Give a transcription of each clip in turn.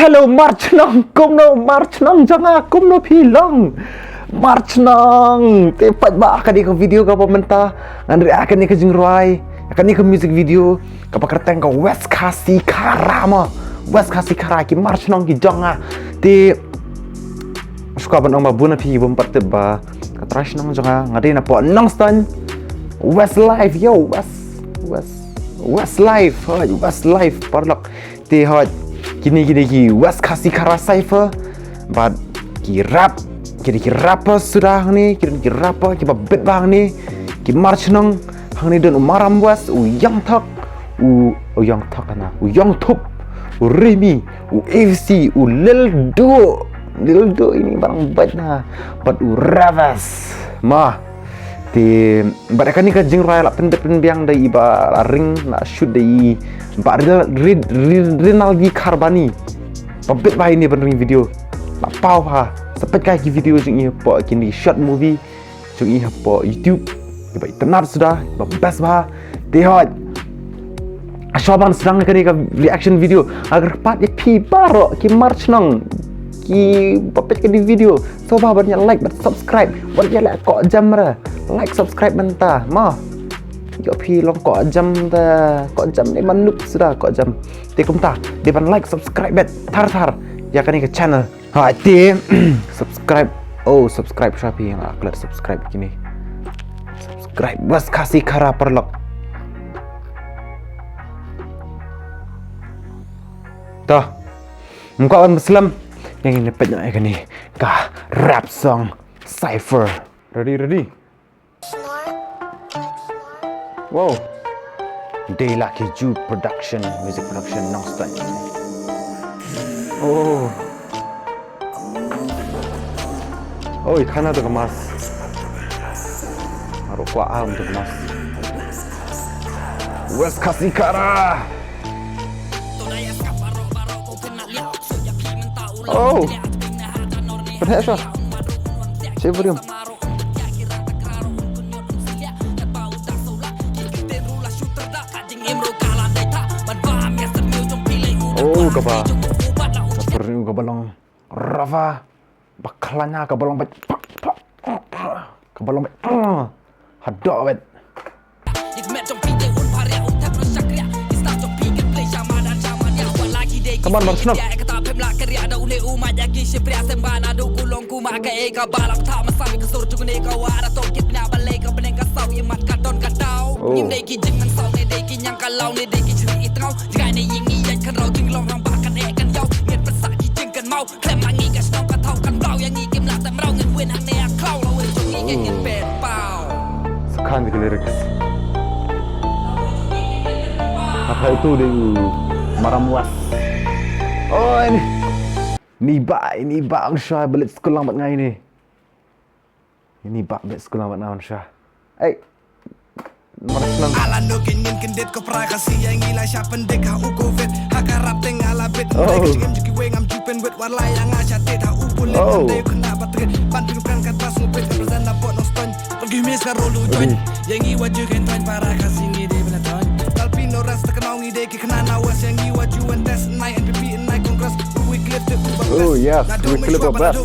Hello March nong kumno March nong janga kumno pilong March nong tepat ba akan ni ke video ka pementa ngan akan ni ke jingruai akan ni ke music video ka pakerteng ka West Kasi Karama West Kasi Kara ki March nong ki janga ti suka ban ma buna pi bom pat ba ka trash nong janga ngadi na po nong stan West Life yo West Life West Life parlok ti hot kini ki West Kasi Kara Cypher but ki rap ki rapper sudah ni ki rapper ki babet bang ni ki march nong hang ni don umaram West yang thak yang thak ana yang top Remy AFC Lil Do ini barang baik na but Ravas mah ti barakan ni ka jing raya la pen biang dai iba ring na shoot dai ba Rinaldi Carbani babet ba ini pen video la pau ha sepet kai ki video jing i po kini short movie jing i po YouTube iba internet sudah ba best ba ti hot ashaban sedang kani ka reaction video agar pat pi baro ki march nong ki babet ka di video so ba banyak like dan subscribe buat ya la ko jamra like subscribe mentah mah yo pi long ko jam ni manuk sudah ko jam ti kum ta di ban like subscribe bet tar ya kan ke channel ha ti subscribe subscribe Shopee yang aklat subscribe gini subscribe West Kasi Kara perlok toh muka orang Muslim yang ini penyok kan ni ka rap song Cypher ready wow Dela Keju production music production non-stop ikan ada kemas harus kuah untuk kemas West Kasi Kara benar sah saya berium kaba seperti kabalong Rafa bakalanya kabalong bet kabalong bet hadok bet kaman marsnap sekarang di lyrics apa itu di Maramuas ini bang Syah balik sekolah lambat ngai ni ini balik sekolah lambat naon Syah Marsenang ala nokin kendet ko prakasi yang ila sya pendek ha ukovet hakarap teng ala bet ngem juki we ngam jupen wet warla yang acha tet ha upul le kena batre bantu kan kat pas ngopet represent na pot no stone pergi mes ka rolu join yang i waju kan tan para kasi ni de bena tan talpino ras tak mau ngide ki kena nawas yang i waju and test night and repeat night congress we clip the yes we clip the best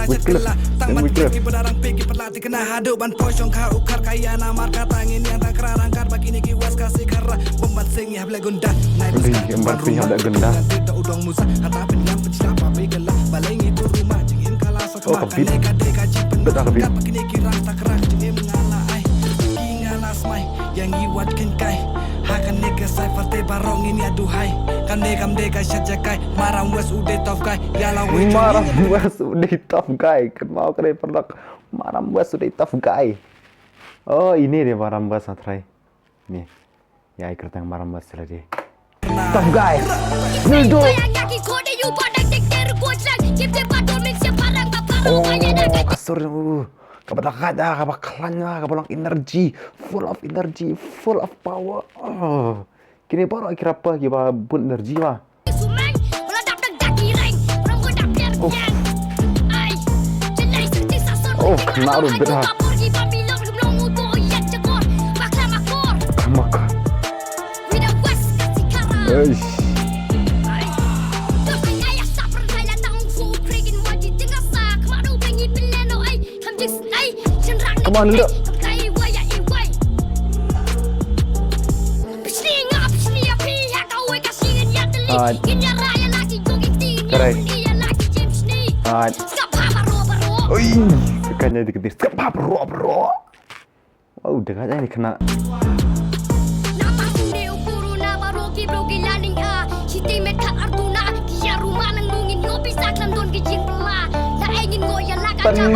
we clip dan we clip barang peki pelati kena haduk ban posyong ka ukar kaya na marka tangin yang tak kerangkar bagi ni ki West Kasi Kara pembat sing ya ble gonda naik pembat sing ya ble gonda tidak udang musa kata penyam pencita papi gelah baleng itu rumah jengin kala sakma kaneka deka jipen bedak begini kira tak kerak jengin ngala ai ngala smai yang iwat ken kai hakan neka Cypher te barong ini aduhai kan nekam deka syajakai marang West udah tough guy yala we marang West udah tough guy mau kena perlak marang West udah tough guy ini dia Marambas Atrai. Nih. Ya ikut yang Marambas tadi. Tough guy. Nildo. Kasur kabadakat kabakalannya kabalang energy, full of energy, full of power. Kini baru kira apa kiba bun energy mah. Kena rubet ha. Come on, look. Correct. Ui, sekanya diketis. Bro. Oh, dengannya ini kena.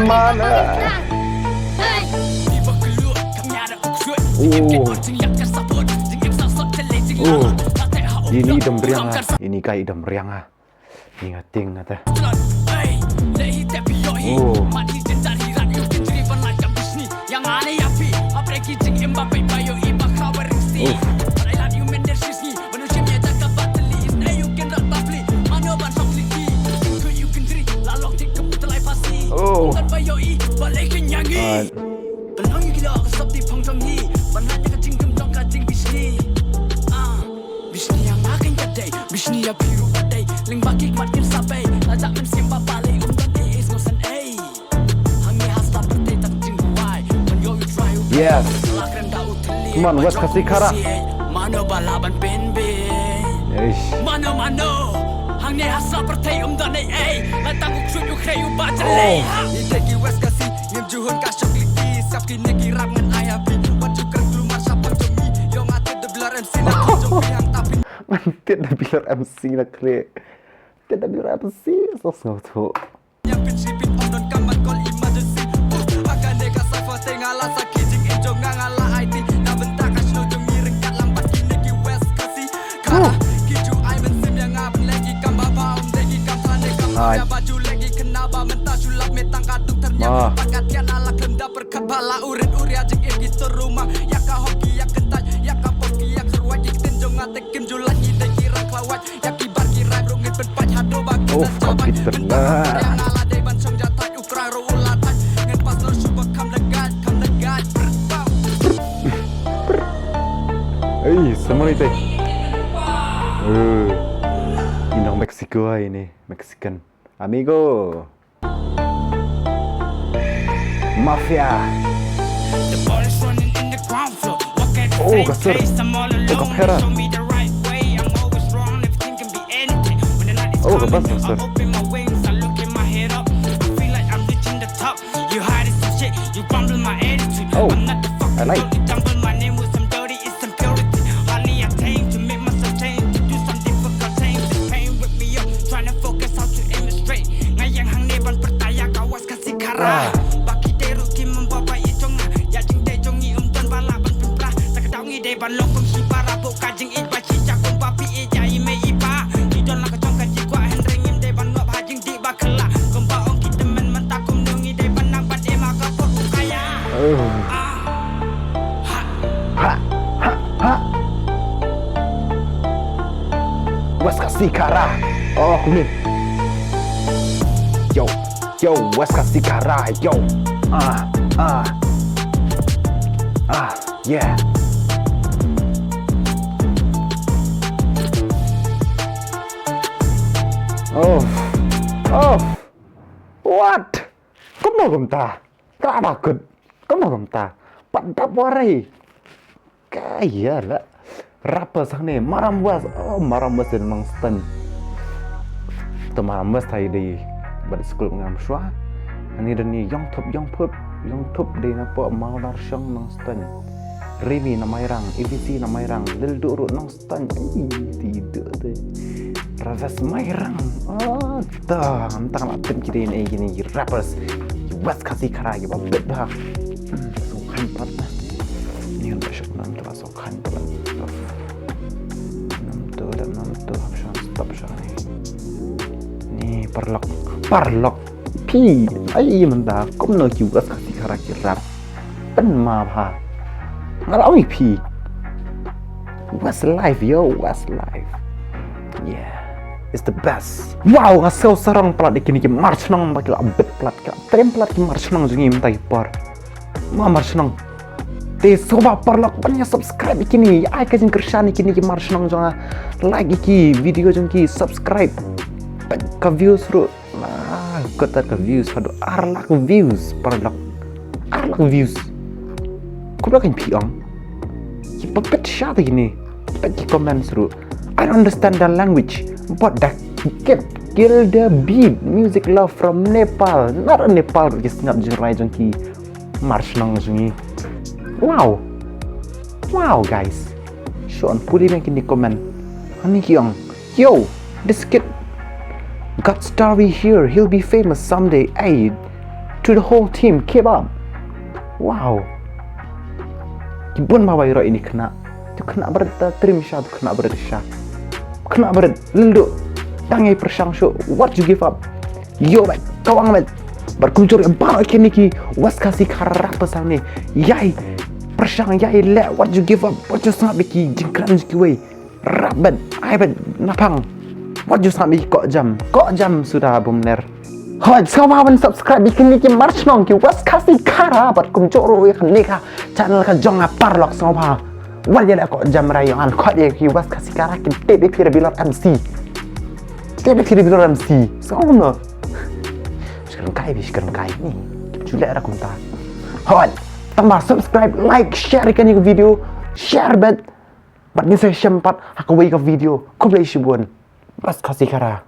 Mana? Ini idam meriang ah. Ini kayak idam meriang ah. Ingating kata. Yes. Come on, West kasih kara. Tidak bilar MC nak kre. Tidak bilar MC, sosok tu. Kapit benar. Semua itu. Inang Meksiko ini, Mexican. Amigo. Mafia. Oh, kasar. Oh, kapera. Oh, kebas kasar. Oh, I like. West kasih kara. Oh, kuning. Yo, West kasih kara. Yo, yeah. Oh, what? Kamu gemta? Takut? Kamu gemta? Pandap warai. Kaya lah. Rapper sang ni maram was dan mang stan. Tu maram was thai di bad school ngam shwa. Ani dan ni yang top di napa mau dar syang mang stan. Remy namai rang, EVC namai rang, Lil Duru nang stan. Tidak deh. Ravas mairang. Oh, dah antang atem kita ini rappers. West kasih kara ya babet bah. Sokhan pat. Ni kan besok nam tu sokhan pat. Nam tu option stop shani. Ni parlok. Pi. Ai menda kom no ki West kasih kara ki rap. Pen ma pha. Ngalau ni pi. West life yo, West life. Yeah. It's the best. Wow, ngasau sarang pelat di kini march nang bagi abet pelat ka. Trem pelat ki march nang jungi minta par. Ma march nang. Te soba parlok banyak subscribe kini. Ai ka jing kershani kini ki march nang jonga. Like ki video jungi subscribe. Ka views ru. Nah, kota ka views padu arlak views parlok. arlak views. Kau kan piang. Kita pet shot gini. Pet komen seru. I don't understand the language, but that kill the beat. Music love from Nepal. Not a Nepal. Just ngap jerai jengki. March nang jungi. Wow. Wow guys. Sean puli yang kini komen. Ani kiang. Yo, this kid got story here. He'll be famous someday. Hey, to the whole team, keep up. Wow. Kibun mawai ro ini kena. Tu kena berita trim shot, kena berita. Kena berat, leluk. Tangai persang show. What you give up? Yo, bet, kawang bet. Berkuncur yang banyak kini ki. Was kasih karap pesang ni. Yai, persang yai le. What you give up? What you sangat biki jengkran jiki way. Rabat, ai bet, napang. What you sangat biki kok jam sudah benar. Hoi, sekarang subscribe bikin ni ki march nong ki. Was kasih karap berkuncur yang ni ka. Channel ka jong apar lok sama. Wajah kok jam rayangan kok dia kiwas kasih karakin tebe kira bilang MC sama sekarang kai ni juga ada kunta hot tambah subscribe like share kan ini video share bet buat ni saya sempat aku buat video kau boleh shibun bas kasih kara